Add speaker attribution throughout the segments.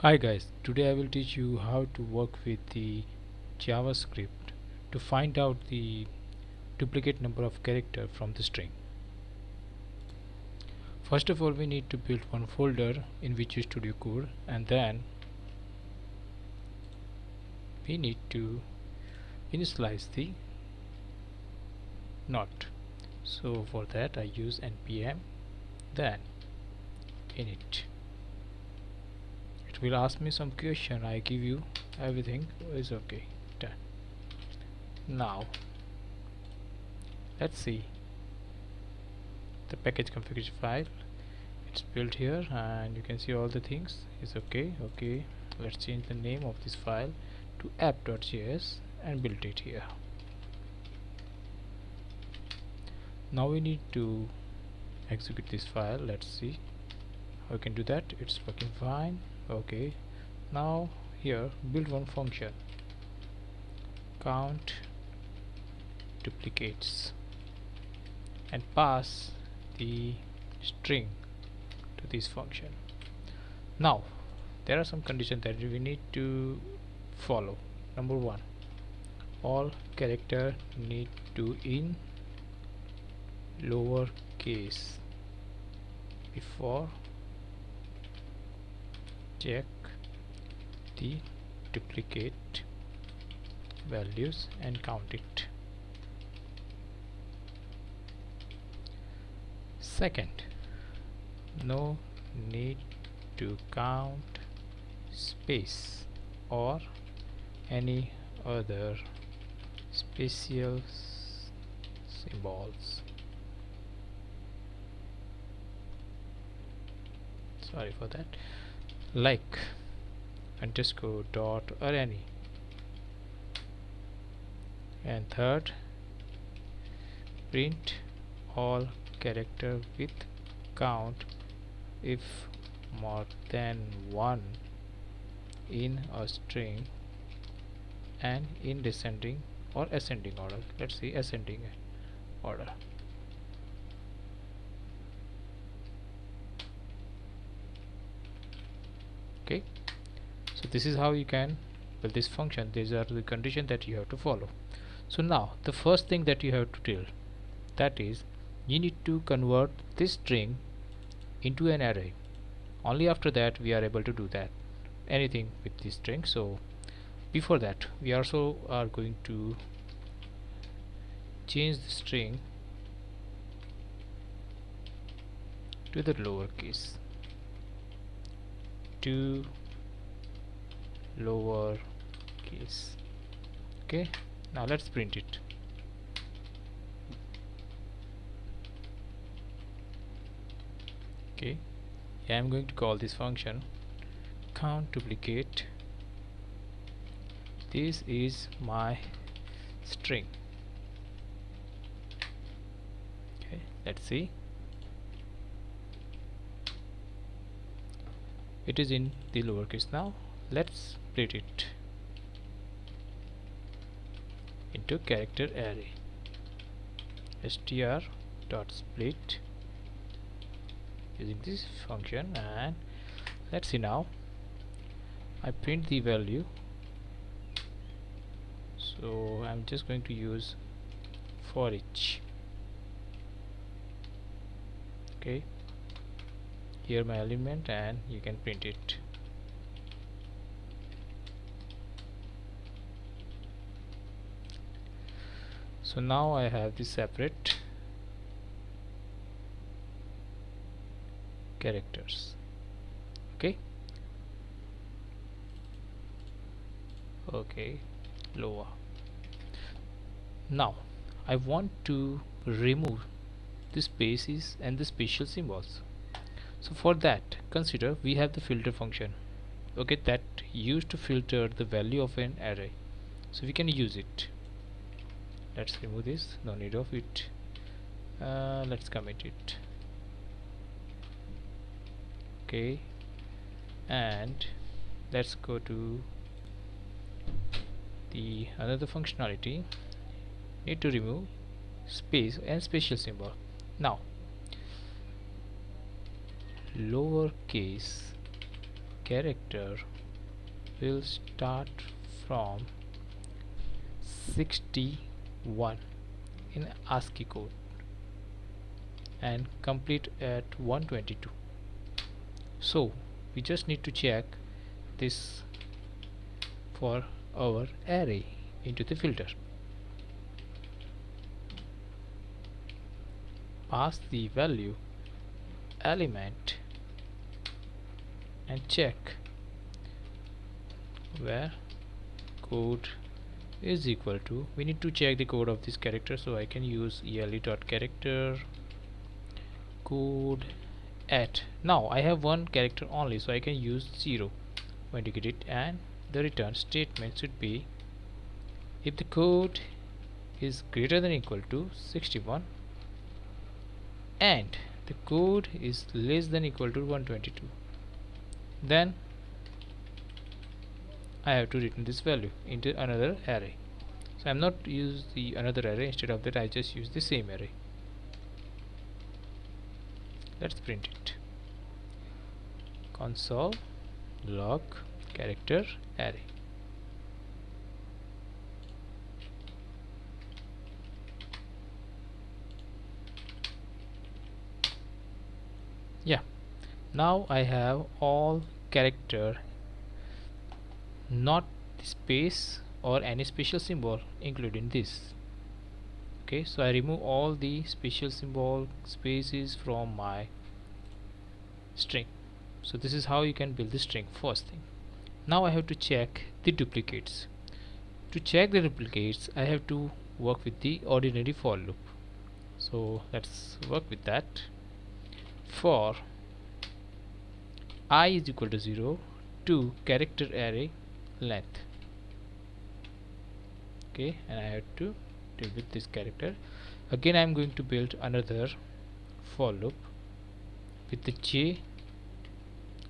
Speaker 1: Hi guys, today I will teach you how to work with the JavaScript to find out the duplicate number of character from the string. First of all, we need to build one folder in Visual Studio Code, and then we need to initialize the node. So for that I use npm, then init. It will ask me some question. I give you everything is okay. Done. Now let's see the package configuration file. It's built here and you can see all the things is okay. Let's change the name of this file to app.js and build it here. Now we need to execute this file. Let's see how we can do that. It's working fine. Okay, now here build one function, count duplicates, and pass the string to this function. Now there are some conditions that we need to follow. Number one, all character need to in lower case before check the duplicate values and count it. Second, no need to count space or any other special symbols. Sorry for that. Like underscore dot or any. And third, print all character with count if more than one in a string and in descending or ascending order. Let's see ascending order. Okay, so this is how you can build this function. These are the conditions that you have to follow. So now the first thing that you have to do, that is you need to convert this string into an array. Only after that we are able to do that anything with this string. So before that we also are going to change the string to the lowercase, to lower case. Okay, now let's print it. Okay, I'm going to call this function count duplicate. This is my string. Okay, let's see. It is in the lowercase. Now let's split it into character array. str.split using this function, and let's see. Now I print the value, so I'm just going to use for each. Okay, here my element, and you can print it. So now I have the separate characters. Okay, lower. Now I want to remove the spaces and the special symbols. So for that, consider we have the filter function, okay, that used to filter the value of an array. So we can use it. Let's remove this, no need of it. Let's commit it. Okay, and let's go to the another functionality. Need to remove space and special symbol. Now lowercase character will start from 61 in ASCII code and complete at 122. So we just need to check this for our array into the filter. Pass the value element and check where code is equal to, we need to check the code of this character, so I can use ele.character code at. Now I have one character only, so I can use 0 to indicate it, and the return statement should be if the code is greater than equal to 61 and the code is less than equal to 122, then I have to return this value into another array. So I'm not use the another array, instead of that I just use the same array. Let's print it. Console log character array. Yeah, now I have all character, not space or any special symbol including this. Okay, so I remove all the special symbol spaces from my string. So this is how you can build the string. First thing, now I have to check the duplicates. To check the duplicates, I have to work with the ordinary for loop. So let's work with that. For I is equal to 0 to character array length. Okay, and I have to deal with this character. Again I am going to build another for loop with the j,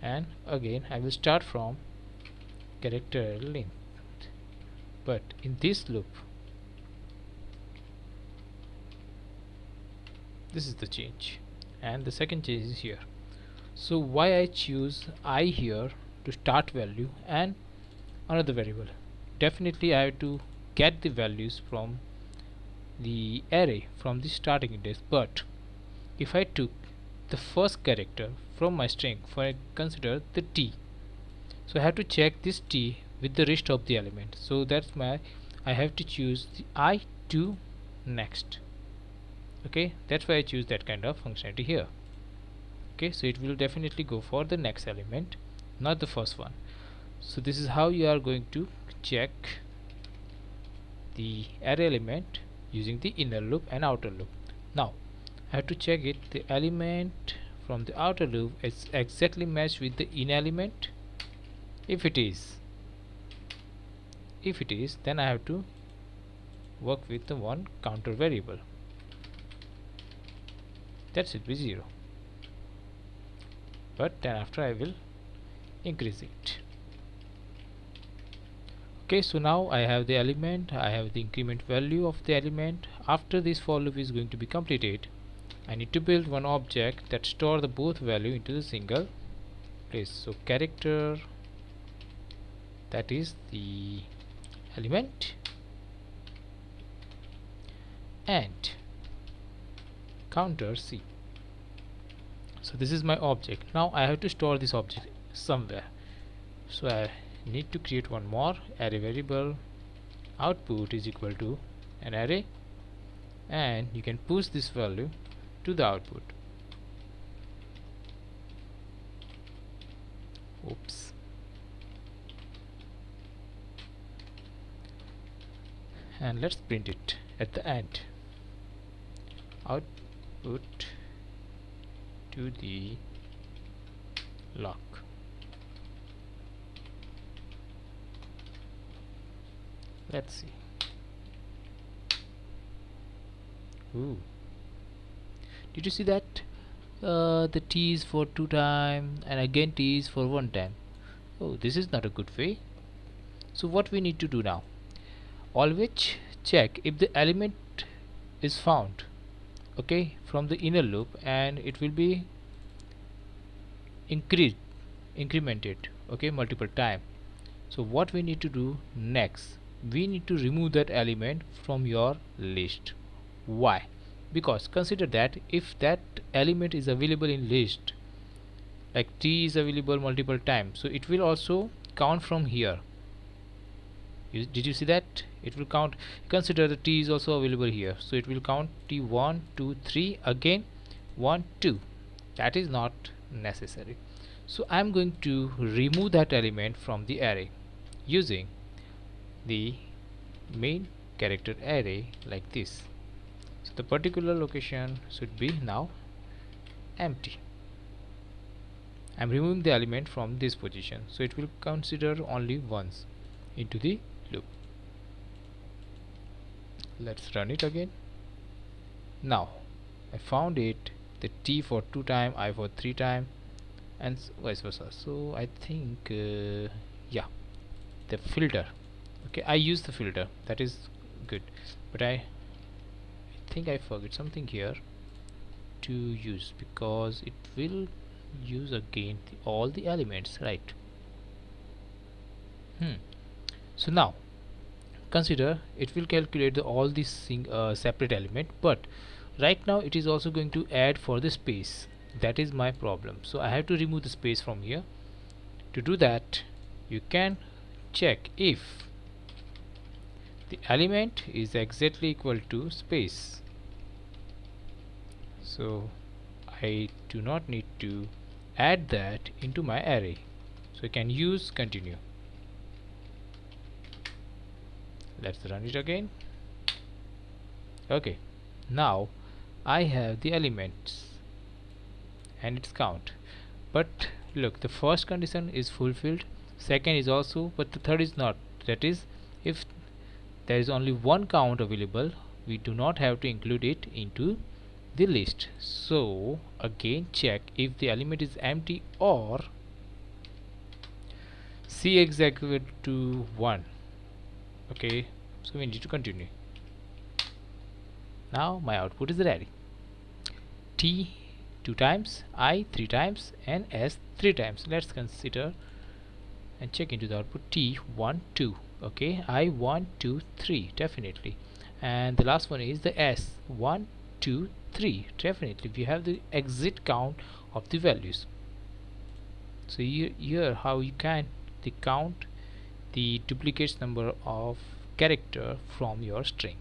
Speaker 1: and again I will start from character length, but in this loop this is the change and the second change is here. So why I choose I here to start value and another variable? Definitely I have to get the values from the array from the starting index, but if I took the first character from my string, for consider the t, so I have to check this t with the rest of the element. So that's my, I have to choose the I to next. Okay, that's why I choose that kind of functionality here. Okay, so it will definitely go for the next element, not the first one. So this is how you are going to check the array element using the inner loop and outer loop. Now I have to check it, the element from the outer loop is exactly matched with the inner element. If it is, then I have to work with the one counter variable, that should be 0, but then after I will increase it. Okay, so now I have the element, I have the increment value of the element. After this for loop is going to be completed, I need to build one object that store the both value into the single place. So character, that is the element, and counter C. So this is my object. Now I have to store this object somewhere, so I need to create one more array variable. Output is equal to an array, and you can push this value to the output. Oops. And let's print it at the end. Output to the lock. Let's see. Ooh. Did you see that? The t is for 2 times and again t is for 1 time. Oh, this is not a good way. So what we need to do now? Always check if the element is found, okay, from the inner loop, and it will be increased increment it, okay, multiple time. So what we need to do next, we need to remove that element from your list. Why? Because consider that if that element is available in list, like t is available multiple times, so it will also count from here. Did you see that? It will count. Consider the t is also available here, so it will count t1 2 3 again 1 2. That is not necessary. So I'm going to remove that element from the array using the main character array like this. So the particular location should be now empty. I'm removing the element from this position, so it will consider only once into the loop. Let's run it again. Now I found it, the t for 2 time, I for 3 time, and vice versa. So I think yeah, the filter, okay, I use the filter, that is good, but I think I forget something here to use, because it will use again all the elements, right? So now consider it will calculate all these separate element, but right now it is also going to add for the space. That is my problem, so I have to remove the space from here. To do that, you can check if the element is exactly equal to space. So I do not need to add that into my array, so I can use continue. Let's run it again. Okay, now I have the elements and its count, but look, the first condition is fulfilled, second is also, but the third is not. That is, if there is only one count available, we do not have to include it into the list. So again check if the element is empty or c is equal to 1. Okay, so we need to continue. Now my output is ready. T 2 times, I 3 times, and S 3 times. Let's consider and check into the output. T 1 2, okay, I 1 2 3, definitely, and the last one is the S 1 2 3, definitely we have the exit count of the values. So here how you can count the duplicates number of character from your string.